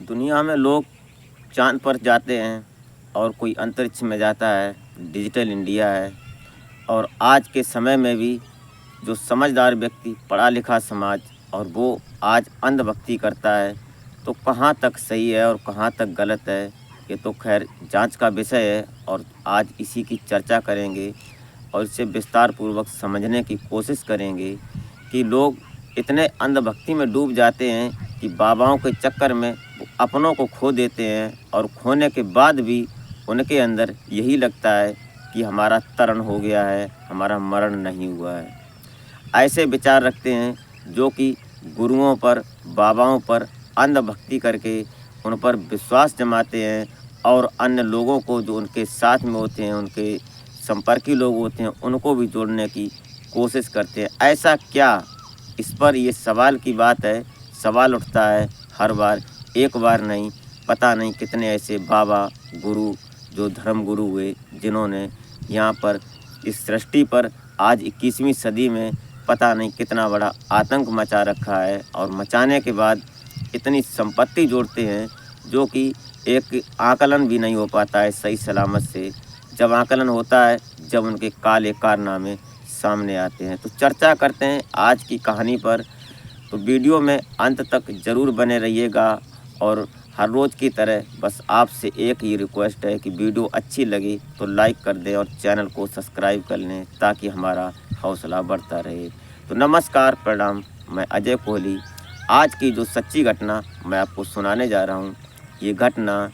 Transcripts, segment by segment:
दुनिया में लोग चाँद पर जाते हैं और कोई अंतरिक्ष में जाता है, डिजिटल इंडिया है। और आज के समय में भी जो समझदार व्यक्ति, पढ़ा लिखा समाज और वो आज अंधभक्ति करता है, तो कहाँ तक सही है और कहाँ तक गलत है, ये तो खैर जांच का विषय है। और आज इसी की चर्चा करेंगे और इसे विस्तार पूर्वक समझने की कोशिश करेंगे कि लोग इतने अंधभक्ति में डूब जाते हैं कि बाबाओं के चक्कर में वो अपनों को खो देते हैं, और खोने के बाद भी उनके अंदर यही लगता है कि हमारा तरण हो गया है, हमारा मरण नहीं हुआ है। ऐसे विचार रखते हैं जो कि गुरुओं पर, बाबाओं पर अंधभक्ति करके उन पर विश्वास जमाते हैं, और अन्य लोगों को जो उनके साथ में होते हैं, उनके संपर्की लोग होते हैं, उनको भी जोड़ने की कोशिश करते हैं। ऐसा क्या? इस पर ये सवाल की बात है, सवाल उठता है हर बार, एक बार नहीं, पता नहीं कितने ऐसे बाबा, गुरु, जो धर्म गुरु हुए, जिन्होंने यहाँ पर इस सृष्टि पर आज 21वीं सदी में पता नहीं कितना बड़ा आतंक मचा रखा है। और मचाने के बाद इतनी संपत्ति जोड़ते हैं जो कि एक आकलन भी नहीं हो पाता है सही सलामत से। जब आकलन होता है, जब उनके काले कारनामे सामने आते हैं। तो चर्चा करते हैं आज की कहानी पर, तो वीडियो में अंत तक ज़रूर बने रहिएगा। और हर रोज़ की तरह बस आपसे एक ही रिक्वेस्ट है कि वीडियो अच्छी लगी तो लाइक कर दें और चैनल को सब्सक्राइब कर लें, ताकि हमारा हौसला बढ़ता रहे। तो नमस्कार, प्रणाम, मैं अजय कोहली। आज की जो सच्ची घटना मैं आपको सुनाने जा रहा हूँ, ये घटना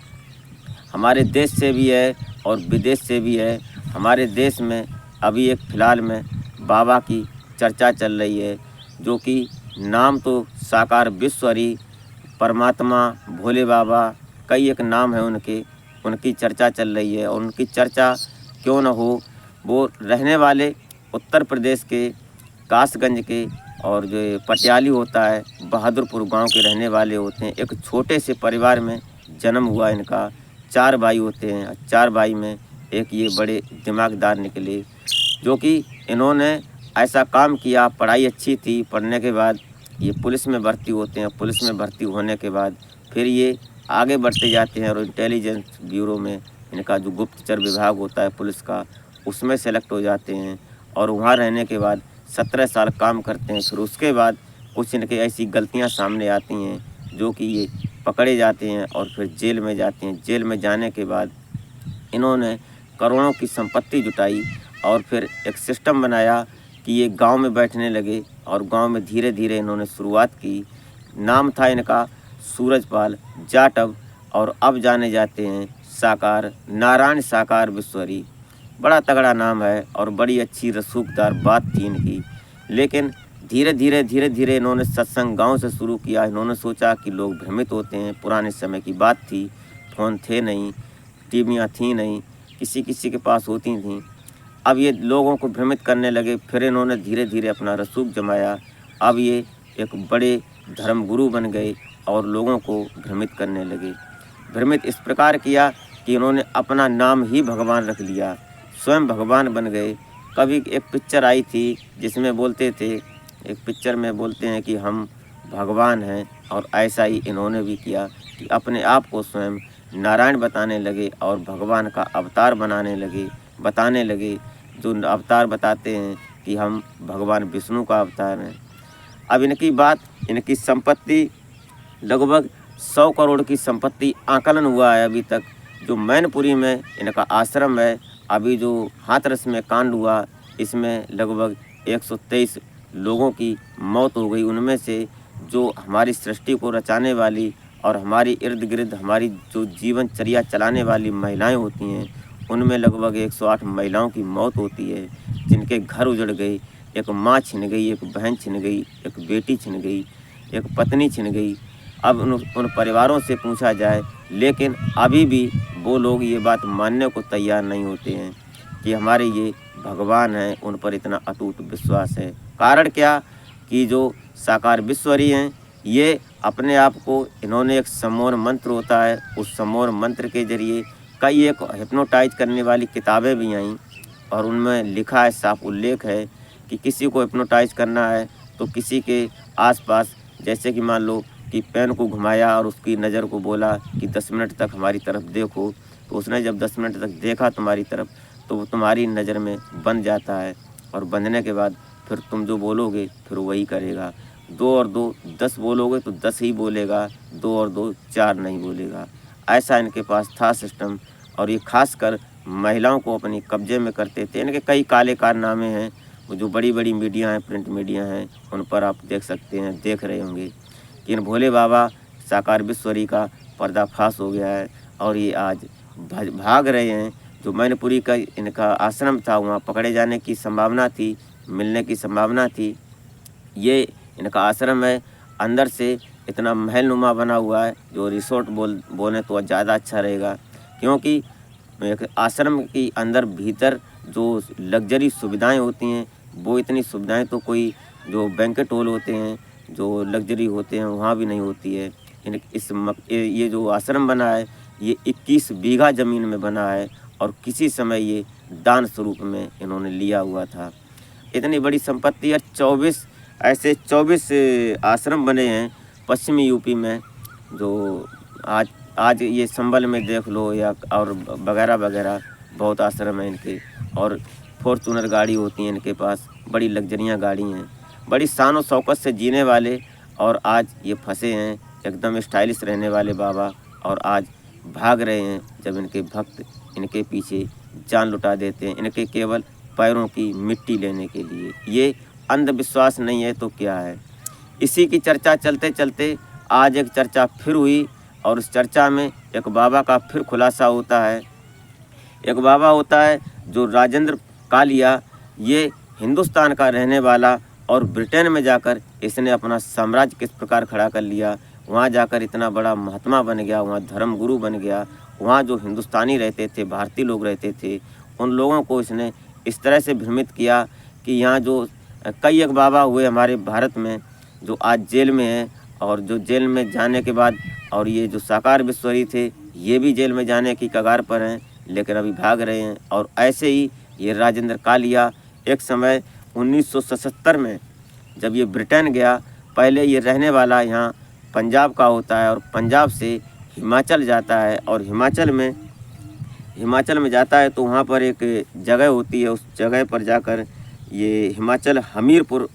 हमारे देश से भी है और विदेश से भी है। हमारे देश में अभी एक फ़िलहाल में बाबा की चर्चा चल रही है, जो कि नाम तो साकार विश्वहरि, परमात्मा, भोले बाबा, कई एक नाम है उनके, उनकी चर्चा चल रही है। और उनकी चर्चा क्यों न हो, वो रहने वाले उत्तर प्रदेश के कासगंज के, और जो ये पटियाली होता है, बहादुरपुर गांव के रहने वाले होते हैं। एक छोटे से परिवार में जन्म हुआ इनका। 4 भाई होते हैं, 4 भाई में एक ये बड़े दिमागदार निकले, जो कि इन्होंने ऐसा काम किया, पढ़ाई अच्छी थी, पढ़ने के बाद ये पुलिस में भर्ती होते हैं। पुलिस में भर्ती होने के बाद फिर ये आगे बढ़ते जाते हैं और इंटेलिजेंस ब्यूरो में, इनका जो गुप्तचर विभाग होता है पुलिस का, उसमें सेलेक्ट हो जाते हैं। और वहाँ रहने के बाद 17 साल काम करते हैं। फिर उसके बाद कुछ इनके ऐसी गलतियाँ सामने आती हैं जो कि ये पकड़े जाते हैं और फिर जेल में जाते हैं। जेल में जाने के बाद इन्होंने करोड़ों की संपत्ति जुटाई और फिर एक सिस्टम बनाया कि ये गांव में बैठने लगे, और गांव में धीरे धीरे इन्होंने शुरुआत की। नाम था इनका सूरजपाल जाटव, और अब जाने जाते हैं साकार, नारायण साकार विश्वहरि। बड़ा तगड़ा नाम है और बड़ी अच्छी रसूखदार बात थी इनकी। लेकिन धीरे धीरे इन्होंने सत्संग गांव से शुरू किया। इन्होंने सोचा कि लोग भ्रमित होते हैं, पुराने समय की बात थी, फ़ोन थे नहीं, टीवियाँ थी नहीं, किसी किसी के पास होती थीं। अब ये लोगों को भ्रमित करने लगे। फिर इन्होंने धीरे धीरे अपना रसूख जमाया। अब ये एक बड़े धर्मगुरु बन गए और लोगों को भ्रमित करने लगे। भ्रमित इस प्रकार किया कि इन्होंने अपना नाम ही भगवान रख लिया, स्वयं भगवान बन गए। कभी एक पिक्चर आई थी जिसमें बोलते थे, एक पिक्चर में बोलते हैं कि हम भगवान हैं, और ऐसा ही इन्होंने भी किया कि अपने आप को स्वयं नारायण बताने लगे और भगवान का अवतार बताने लगे। जो अवतार बताते हैं कि हम भगवान विष्णु का अवतार हैं। अब इनकी बात, इनकी संपत्ति लगभग 100 करोड़ की संपत्ति आकलन हुआ है अभी तक। जो मैनपुरी में इनका आश्रम है, अभी जो हाथरस में कांड हुआ, इसमें लगभग 123 लोगों की मौत हो गई। उनमें से जो हमारी सृष्टि को रचाने वाली और हमारी इर्द गिर्द हमारी जो जीवनचर्या चलाने वाली महिलाएं होती हैं, उनमें लगभग 108 महिलाओं की मौत होती है, जिनके घर उजड़ गए। एक माँ छिन गई, एक बहन छिन गई, एक बेटी छिन गई, एक पत्नी छिन गई। अब उन परिवारों से पूछा जाए, लेकिन अभी भी वो लोग ये बात मानने को तैयार नहीं होते हैं कि हमारे ये भगवान हैं, उन पर इतना अटूट विश्वास है। कारण क्या कि जो साकार विश्वहरि हैं, ये अपने आप को, इन्होंने एक समोर मंत्र होता है, उस समोर मंत्र के जरिए कई एक हिप्नोटाइज करने वाली किताबें भी आईं, और उनमें लिखा है, साफ उल्लेख है कि किसी को हिप्नोटाइज करना है तो किसी के आसपास, जैसे कि मान लो उसकी पेन को घुमाया और उसकी नज़र को बोला कि 10 मिनट तक हमारी तरफ देखो। तो उसने जब 10 मिनट तक देखा तुम्हारी तरफ, तो वो तुम्हारी नज़र में बंध जाता है, और बंधने के बाद फिर तुम जो बोलोगे फिर वही करेगा। 2 और 2 10 बोलोगे तो 10 ही बोलेगा, 2 और 2 4 नहीं बोलेगा। ऐसा इनके पास था सिस्टम, और ये खासकर महिलाओं को अपने कब्जे में करते थे। इनके कई काले कारनामे हैं, वो जो बड़ी बड़ी मीडिया हैं, प्रिंट मीडिया हैं, उन पर आप देख सकते हैं, देख रहे होंगे कि इन भोले बाबा साकार बिश्वरी का पर्दाफाश हो गया है, और ये आज भाग रहे हैं। जो मैनपुरी का इनका आश्रम था, वहाँ पकड़े जाने की संभावना थी, मिलने की संभावना थी। ये इनका आश्रम है, अंदर से इतना महलनुमा बना हुआ है, जो रिसोर्ट बोले तो ज़्यादा अच्छा रहेगा, क्योंकि एक आश्रम के अंदर भीतर जो लग्जरी सुविधाएं होती हैं, वो इतनी सुविधाएं तो कोई जो बैंकेट हॉल होते हैं, जो लग्जरी होते हैं, वहाँ भी नहीं होती है। ये जो आश्रम बना है, ये 21 बीघा ज़मीन में बना है, और किसी समय ये दान स्वरूप में इन्होंने लिया हुआ था। इतनी बड़ी संपत्ति है। 24 आश्रम बने हैं पश्चिमी यूपी में, जो आज ये संभल में देख लो, या और वगैरह वगैरह बहुत आश्रम हैं इनके। और फॉर्चूनर गाड़ी होती है इनके पास, बड़ी लग्जरियाँ गाड़ी हैं, बड़ी शान और शौकत से जीने वाले, और आज ये फंसे हैं एकदम स्टाइलिश रहने वाले बाबा, और आज भाग रहे हैं जब इनके भक्त इनके पीछे जान लुटा देते हैं, इनके केवल पैरों की मिट्टी लेने के लिए। ये अंधविश्वास नहीं है तो क्या है। इसी की चर्चा चलते चलते आज एक चर्चा फिर हुई, और उस चर्चा में एक बाबा का फिर खुलासा होता है। एक बाबा होता है जो राजेंद्र कालिया, ये हिंदुस्तान का रहने वाला, और ब्रिटेन में जाकर इसने अपना साम्राज्य किस प्रकार खड़ा कर लिया, वहाँ जाकर इतना बड़ा महात्मा बन गया, वहाँ धर्म गुरु बन गया। वहाँ जो हिंदुस्तानी रहते थे, भारतीय लोग रहते थे, उन लोगों को इसने इस तरह से भ्रमित किया कि यहाँ जो कई एक बाबा हुए हमारे भारत में, जो आज जेल में हैं, और जो जेल में जाने के बाद, और ये जो साकार बिश्वरी थे, ये भी जेल में जाने की कगार पर हैं, लेकिन अभी भाग रहे हैं। और ऐसे ही ये राजेंद्र कालिया एक समय 1977 में जब ये ब्रिटेन गया, पहले ये रहने वाला यहाँ पंजाब का होता है, और पंजाब से हिमाचल जाता है, और हिमाचल में जाता है तो वहाँ पर एक जगह होती है, उस जगह पर जाकर ये हिमाचल हमीरपुर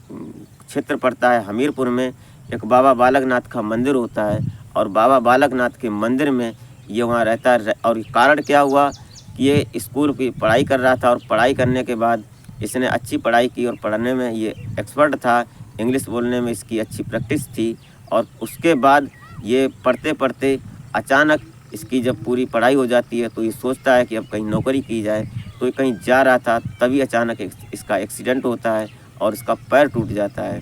क्षेत्र पड़ता है। हमीरपुर में एक बाबा बालकनाथ का मंदिर होता है, और बाबा बालकनाथ के मंदिर में ये वहाँ रहता है। और कारण क्या हुआ कि ये स्कूल की पढ़ाई कर रहा था, और पढ़ाई करने के बाद इसने अच्छी पढ़ाई की, और पढ़ने में ये एक्सपर्ट था, इंग्लिश बोलने में इसकी अच्छी प्रैक्टिस थी। और उसके बाद ये पढ़ते पढ़ते अचानक इसकी जब पूरी पढ़ाई हो जाती है, तो ये सोचता है कि अब कहीं नौकरी की जाए। तो ये कहीं जा रहा था, तभी अचानक इसका एक्सीडेंट होता है, और इसका पैर टूट जाता है।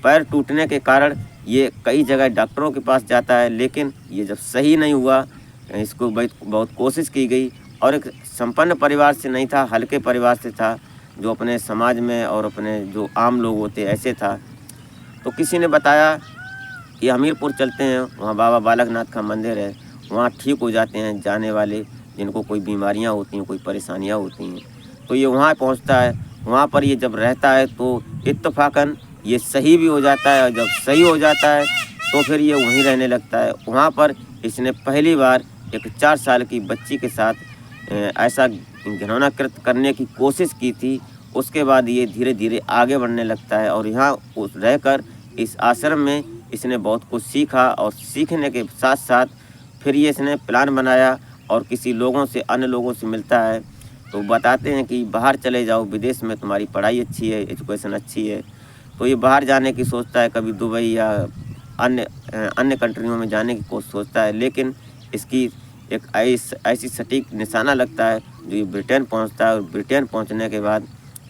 पैर टूटने के कारण ये कई जगह डॉक्टरों के पास जाता है, लेकिन ये जब सही नहीं हुआ, इसको बहुत कोशिश की गई, और एक संपन्न परिवार से नहीं था, हल्के परिवार से था, जो अपने समाज में और अपने जो आम लोग होते ऐसे था। तो किसी ने बताया कि हमीरपुर चलते हैं, वहाँ बाबा बालकनाथ का मंदिर है, वहाँ ठीक हो जाते हैं जाने वाले जिनको कोई बीमारियाँ होती हैं, कोई परेशानियाँ होती हैं। तो ये वहाँ पहुँचता है। वहाँ पर ये जब रहता है तो इत्तफाकन ये सही भी हो जाता है, और जब सही हो जाता है तो फिर ये वहीं रहने लगता है। वहाँ पर इसने पहली बार एक 4 साल की बच्ची के साथ ऐसा घिनौना कृत्य करने की कोशिश की थी। उसके बाद ये धीरे धीरे आगे बढ़ने लगता है, और यहाँ रहकर इस आश्रम में इसने बहुत कुछ सीखा, और सीखने के साथ साथ फिर ये इसने प्लान बनाया, और किसी लोगों से, अन्य लोगों से मिलता है, तो बताते हैं कि बाहर चले जाओ, विदेश में तुम्हारी पढ़ाई अच्छी है, एजुकेशन अच्छी है। तो ये बाहर जाने की सोचता है, कभी दुबई या अन्य कंट्रियों में जाने की कोशिश सोचता है, लेकिन इसकी एक ऐसी सटीक निशाना लगता है जो ये ब्रिटेन पहुंचता है। और ब्रिटेन पहुंचने के बाद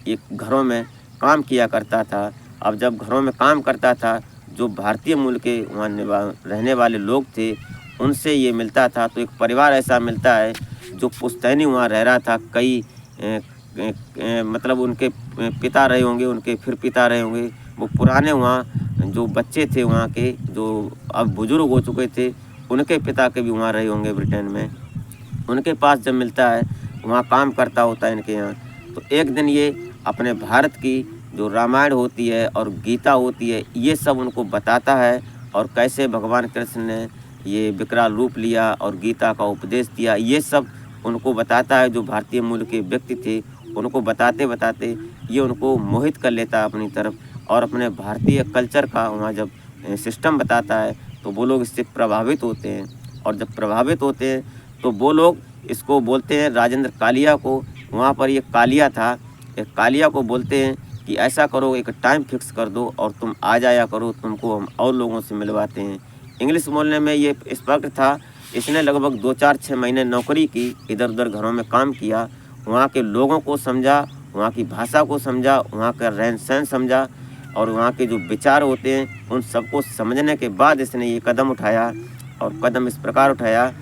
ये घरों में काम किया करता था। अब जब घरों में काम करता था, जो भारतीय मूल के वहाँ रहने वाले लोग थे, उनसे ये मिलता था। तो एक परिवार ऐसा मिलता है जो पुश्तैनी वहाँ रह रहा था, कई मतलब उनके पिता रहे होंगे, उनके फिर पिता रहे होंगे, वो पुराने वहाँ जो बच्चे थे वहाँ के, जो अब बुजुर्ग हो चुके थे, उनके पिता के भी वहाँ रहे होंगे ब्रिटेन में। उनके पास जब मिलता है, वहाँ काम करता होता है इनके यहाँ। तो एक दिन ये अपने भारत की जो रामायण होती है और गीता होती है, ये सब उनको बताता है, और कैसे भगवान कृष्ण ने ये विकराल रूप लिया और गीता का उपदेश दिया, ये सब उनको बताता है। जो भारतीय मूल के व्यक्ति थे, उनको बताते बताते ये उनको मोहित कर लेता है अपनी तरफ, और अपने भारतीय कल्चर का वहाँ जब सिस्टम बताता है तो वो लोग इससे प्रभावित होते हैं। और जब प्रभावित होते हैं तो वो लोग इसको बोलते हैं, राजेंद्र कालिया को, वहाँ पर ये कालिया था, एक कालिया को बोलते हैं कि ऐसा करो, एक टाइम फिक्स कर दो और तुम आ जाया करो, तुमको हम और लोगों से मिलवाते हैं। इंग्लिश बोलने में ये एक्सपर्ट था। इसने लगभग 2-4-6 महीने नौकरी की, इधर उधर घरों में काम किया, वहाँ के लोगों को समझा, वहाँ की भाषा को समझा, वहाँ का रहन सहन समझा, और वहाँ के जो विचार होते हैं उन सबको समझने के बाद इसने ये कदम उठाया। और कदम इस प्रकार उठाया,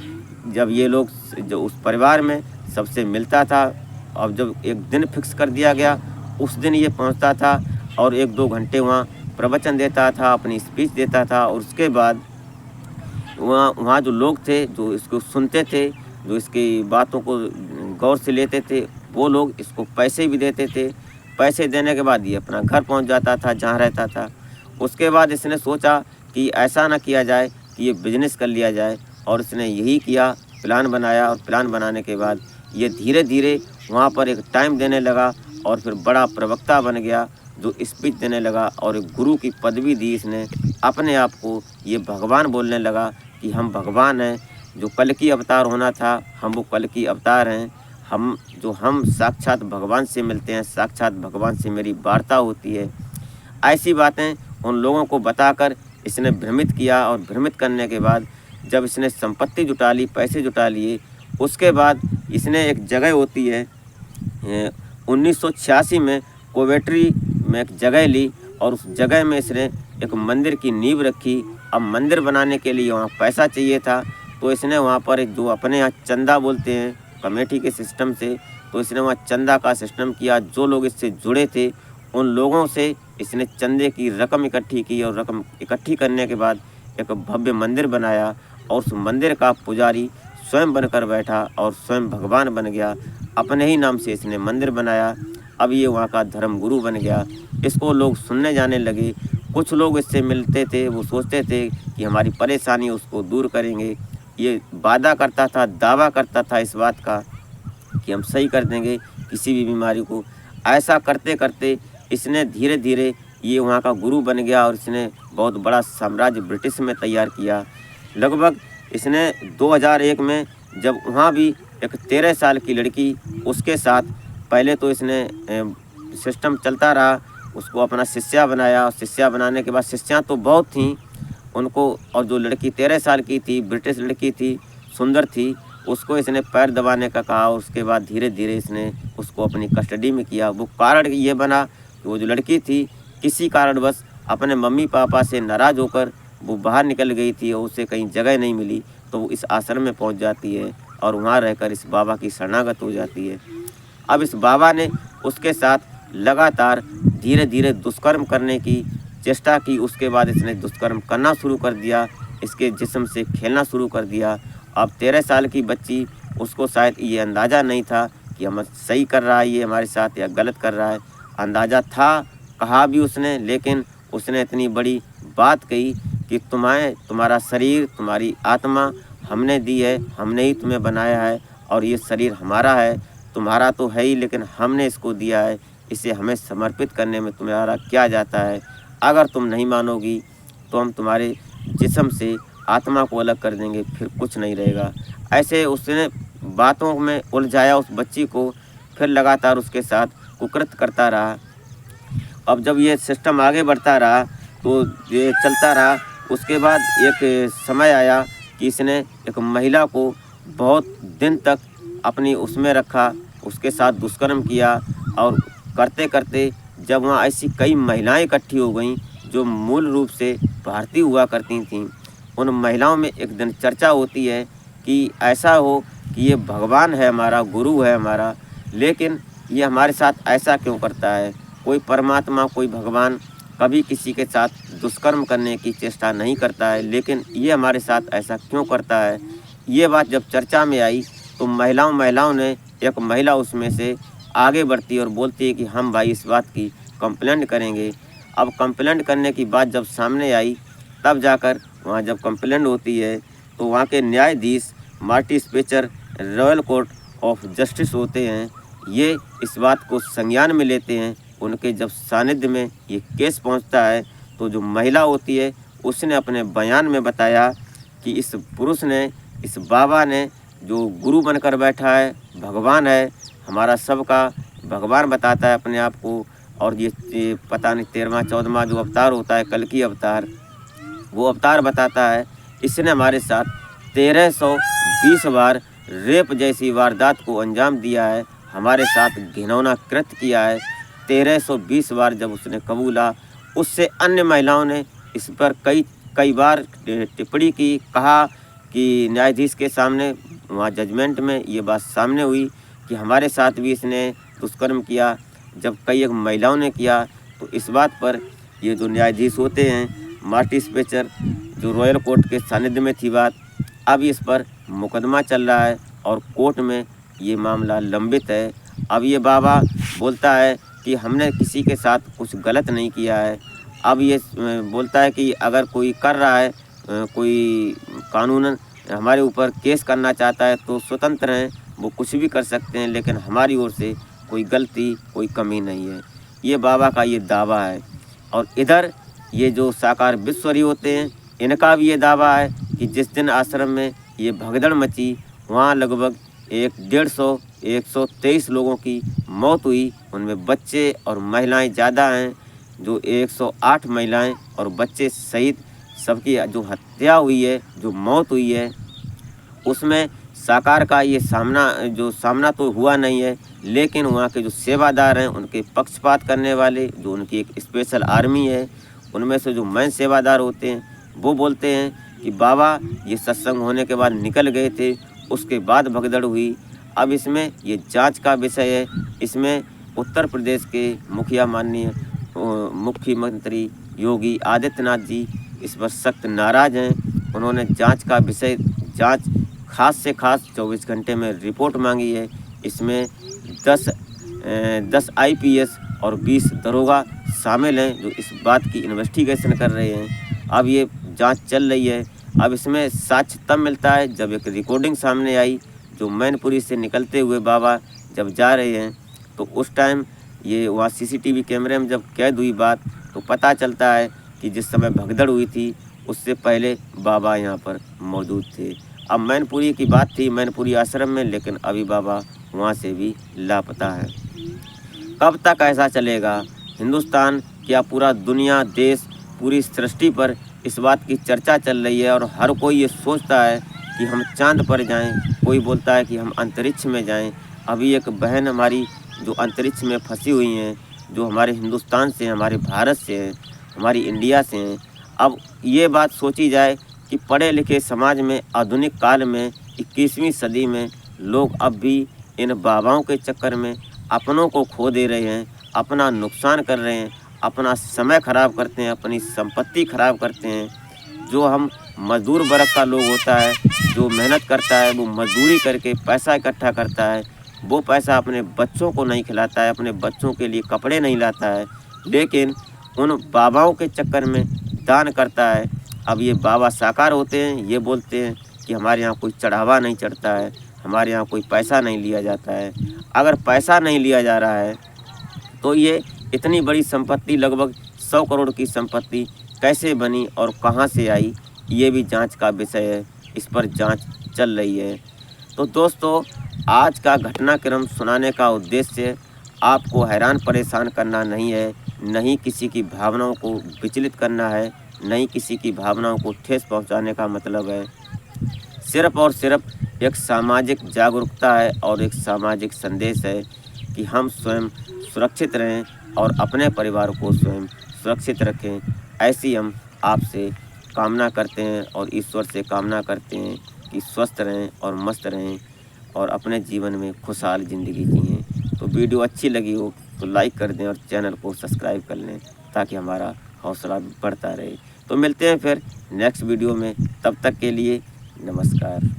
जब ये लोग जो उस परिवार में सबसे मिलता था, और जब एक दिन फिक्स कर दिया गया उस दिन ये पहुंचता था और 1-2 घंटे वहाँ प्रवचन देता था, अपनी स्पीच देता था। और उसके बाद वहाँ जो लोग थे जो इसको सुनते थे, जो इसकी बातों को गौर से लेते थे, वो लोग इसको पैसे भी देते थे। पैसे देने के बाद ये अपना घर पहुंच जाता था जहाँ रहता था। उसके बाद इसने सोचा कि ऐसा ना किया जाए कि ये बिजनेस कर लिया जाए, और इसने यही किया, प्लान बनाया। और प्लान बनाने के बाद ये धीरे धीरे वहाँ पर एक टाइम देने लगा और फिर बड़ा प्रवक्ता बन गया, जो स्पीच देने लगा और एक गुरु की पदवी दी इसने। अपने आप को ये भगवान बोलने लगा कि हम भगवान हैं, जो कल की अवतार होना था हम वो कल की अवतार हैं, हम साक्षात भगवान से मिलते हैं, साक्षात भगवान से मेरी वार्ता होती है। ऐसी बातें उन लोगों को बताकर इसने भ्रमित किया। और भ्रमित करने के बाद जब इसने संपत्ति जुटा ली, पैसे जुटा लिए, उसके बाद इसने एक जगह होती है 1986 में कोवेट्री में एक जगह ली, और उस जगह में इसने एक मंदिर की नींव रखी। अब मंदिर बनाने के लिए वहाँ पैसा चाहिए था, तो इसने वहाँ पर एक जो अपने यहाँ चंदा बोलते हैं कमेटी के सिस्टम से, तो इसने वहाँ चंदा का सिस्टम किया। जो लोग इससे जुड़े थे उन लोगों से इसने चंदे की रकम इकट्ठी की, और रकम इकट्ठी करने के बाद एक भव्य मंदिर बनाया, और उस मंदिर का पुजारी स्वयं बनकर बैठा और स्वयं भगवान बन गया। अपने ही नाम से इसने मंदिर बनाया। अब ये वहाँ का धर्म गुरु बन गया। इसको लोग सुनने जाने लगे। कुछ लोग इससे मिलते थे, वो सोचते थे कि हमारी परेशानी उसको दूर करेंगे। ये वादा करता था, दावा करता था इस बात का कि हम सही कर देंगे किसी भी बीमारी को। ऐसा करते करते इसने धीरे धीरे ये वहाँ का गुरु बन गया, और इसने बहुत बड़ा साम्राज्य ब्रिटिश में तैयार किया। लगभग इसने 2001 में जब वहाँ भी एक 13 साल की लड़की उसके साथ, पहले तो इसने सिस्टम चलता रहा, उसको अपना शिष्या बनाया। और शिष्या बनाने के बाद शिष्या तो बहुत थीं उनको, और जो लड़की 13 साल की थी, ब्रिटिश लड़की थी, सुंदर थी, उसको इसने पैर दबाने का कहा। और उसके बाद धीरे धीरे इसने उसको अपनी कस्टडी में किया। वो कारण ये बना कि वो जो लड़की थी किसी कारणवश अपने मम्मी पापा से नाराज़ होकर वो बाहर निकल गई थी, और उसे कहीं जगह नहीं मिली, तो वो इस आश्रम में पहुंच जाती है और वहाँ रहकर इस बाबा की शरणागत हो जाती है। अब इस बाबा ने उसके साथ लगातार धीरे धीरे दुष्कर्म करने की चेष्टा की। उसके बाद इसने दुष्कर्म करना शुरू कर दिया, इसके जिस्म से खेलना शुरू कर दिया। अब 13 साल की बच्ची, उसको शायद ये अंदाज़ा नहीं था कि हम सही कर रहा है ये हमारे साथ या गलत कर रहा है। अंदाज़ा था, कहा भी उसने, लेकिन उसने इतनी बड़ी बात कही कि तुम्हारा शरीर, तुम्हारी आत्मा हमने दी है, हमने ही तुम्हें बनाया है, और ये शरीर हमारा है, तुम्हारा तो है ही, लेकिन हमने इसको दिया है, इसे हमें समर्पित करने में तुम्हारा क्या जाता है। अगर तुम नहीं मानोगी तो हम तुम्हारे जिस्म से आत्मा को अलग कर देंगे, फिर कुछ नहीं रहेगा। ऐसे उसने बातों में उलझाया उस बच्ची को, फिर लगातार उसके साथ कुकृत करता रहा। अब जब ये सिस्टम आगे बढ़ता रहा तो ये चलता रहा। उसके बाद एक समय आया कि इसने एक महिला को बहुत दिन तक अपनी उसमें रखा, उसके साथ दुष्कर्म किया। और करते करते जब वहाँ ऐसी कई महिलाएं इकट्ठी हो गईं जो मूल रूप से भारतीय हुआ करती थीं, उन महिलाओं में एक दिन चर्चा होती है कि ऐसा हो कि ये भगवान है हमारा, गुरु है हमारा, लेकिन ये हमारे साथ ऐसा क्यों करता है। कोई परमात्मा, कोई भगवान कभी किसी के साथ दुष्कर्म करने की चेष्टा नहीं करता है, लेकिन ये हमारे साथ ऐसा क्यों करता है। ये बात जब चर्चा में आई तो महिलाओं ने, एक महिला उसमें से आगे बढ़ती और बोलती है कि हम भाई इस बात की कंप्लेंट करेंगे। अब कंप्लेंट करने की बात जब सामने आई तब जाकर वहाँ जब कंप्लेंट होती है तो वहाँ के न्यायाधीश Marty Spector royal court of justice होते हैं, ये इस बात को संज्ञान में लेते हैं। उनके जब सानिध्य में ये केस पहुंचता है तो जो महिला होती है उसने अपने बयान में बताया कि इस पुरुष ने, इस बाबा ने, जो गुरु बनकर बैठा है, भगवान है, हमारा सबका भगवान बताता है अपने आप को, और ये पता नहीं 13वां 14वां जो अवतार होता है, कल की अवतार, वो अवतार बताता है। इसने हमारे साथ 1320 बार रेप जैसी वारदात को अंजाम दिया है, हमारे साथ घिनौना कृत्य किया है। 1320 बार जब उसने कबूला, उससे अन्य महिलाओं ने इस पर कई बार टिप्पणी की, कहा कि न्यायाधीश के सामने, वहाँ जजमेंट में ये बात सामने हुई कि हमारे साथ भी इसने दुष्कर्म किया। जब कई एक महिलाओं ने किया तो इस बात पर ये जो न्यायाधीश होते हैं मार्टी स्पेचर, जो रॉयल कोर्ट के सानिध्य में थी बात, अब इस पर मुकदमा चल रहा है और कोर्ट में ये मामला लंबित है। अब ये बाबा बोलता है कि हमने किसी के साथ कुछ गलत नहीं किया है। अब ये बोलता है कि अगर कोई कर रहा है, कोई कानूनन हमारे ऊपर केस करना चाहता है तो स्वतंत्र हैं, वो कुछ भी कर सकते हैं, लेकिन हमारी ओर से कोई गलती, कोई कमी नहीं है। ये बाबा का ये दावा है। और इधर ये जो साकार विश्वरी होते हैं, इनका भी ये दावा है कि जिस दिन आश्रम में ये भगदड़ मची, वहाँ लगभग 123 लोगों की मौत हुई। उनमें बच्चे और महिलाएं ज़्यादा हैं, जो 108 महिलाएं और बच्चे सहित सबकी जो हत्या हुई है, जो मौत हुई है, उसमें साकार का ये सामना तो हुआ नहीं है, लेकिन वहाँ के जो सेवादार हैं, उनके पक्षपात करने वाले, जो उनकी एक स्पेशल आर्मी है, उनमें से जो मेन सेवादार होते हैं, वो बोलते हैं कि बाबा ये सत्संग होने के बाद निकल गए थे, उसके बाद भगदड़ हुई। अब इसमें ये जांच का विषय है। इसमें उत्तर प्रदेश के मुखिया माननीय मुख्यमंत्री योगी आदित्यनाथ जी इस पर सख्त नाराज़ हैं। उन्होंने जांच खास से खास 24 घंटे में रिपोर्ट मांगी है। इसमें 10 IPS और 20 दरोगा शामिल हैं, जो इस बात की इन्वेस्टिगेशन कर रहे हैं। अब ये जांच चल रही है। अब इसमें साक्ष्य तब मिलता है जब एक रिकॉर्डिंग सामने आई, जो मैनपुरी से निकलते हुए बाबा जब जा रहे हैं, तो उस टाइम ये वहाँ CCTV कैमरे में जब कैद हुई बात, तो पता चलता है कि जिस समय भगदड़ हुई थी उससे पहले बाबा यहाँ पर मौजूद थे। अब मैनपुरी की बात थी, मैनपुरी आश्रम में, लेकिन अभी बाबा वहाँ से भी लापता है। कब तक ऐसा चलेगा? हिंदुस्तान क्या पूरा दुनिया, देश, पूरी सृष्टि पर इस बात की चर्चा चल रही है और हर कोई ये सोचता है कि हम चांद पर जाएं, कोई बोलता है कि हम अंतरिक्ष में जाएं। अभी एक बहन हमारी जो अंतरिक्ष में फंसी हुई हैं, जो हमारे हिंदुस्तान से, हमारे भारत से हैं, हमारी इंडिया से हैं। अब ये बात सोची जाए कि पढ़े लिखे समाज में, आधुनिक काल में, 21वीं सदी में लोग अब भी इन बाबाओं के चक्कर में अपनों को खो दे रहे हैं, अपना नुकसान कर रहे हैं, अपना समय खराब करते हैं, अपनी संपत्ति खराब करते हैं। जो हम मजदूर वर्ग का लोग होता है, जो मेहनत करता है, वो मजदूरी करके पैसा इकट्ठा करता है, वो पैसा अपने बच्चों को नहीं खिलाता है, अपने बच्चों के लिए कपड़े नहीं लाता है, लेकिन उन बाबाओं के चक्कर में दान करता है। अब ये बाबा साकार होते हैं, ये बोलते हैं कि हमारे यहाँ कोई चढ़ावा नहीं चढ़ता है, हमारे यहाँ कोई पैसा नहीं लिया जाता है। अगर पैसा नहीं लिया जा रहा है तो ये इतनी बड़ी संपत्ति, लगभग 100 करोड़ की संपत्ति कैसे बनी और कहाँ से आई, ये भी जांच का विषय है। इस पर जांच चल रही है। तो दोस्तों, आज का घटनाक्रम सुनाने का उद्देश्य आपको हैरान परेशान करना नहीं है, नहीं किसी की भावनाओं को विचलित करना है, नहीं किसी की भावनाओं को ठेस पहुंचाने का मतलब है। सिर्फ और सिर्फ एक सामाजिक जागरूकता है और एक सामाजिक संदेश है कि हम स्वयं सुरक्षित रहें और अपने परिवार को स्वयं सुरक्षित रखें। ऐसी हम आपसे कामना करते हैं और ईश्वर से कामना करते हैं कि स्वस्थ रहें और मस्त रहें और अपने जीवन में खुशहाल ज़िंदगी जिएँ। तो वीडियो अच्छी लगी हो तो लाइक कर दें और चैनल को सब्सक्राइब कर लें, ताकि हमारा हौसला बढ़ता रहे। तो मिलते हैं फिर नेक्स्ट वीडियो में, तब तक के लिए नमस्कार।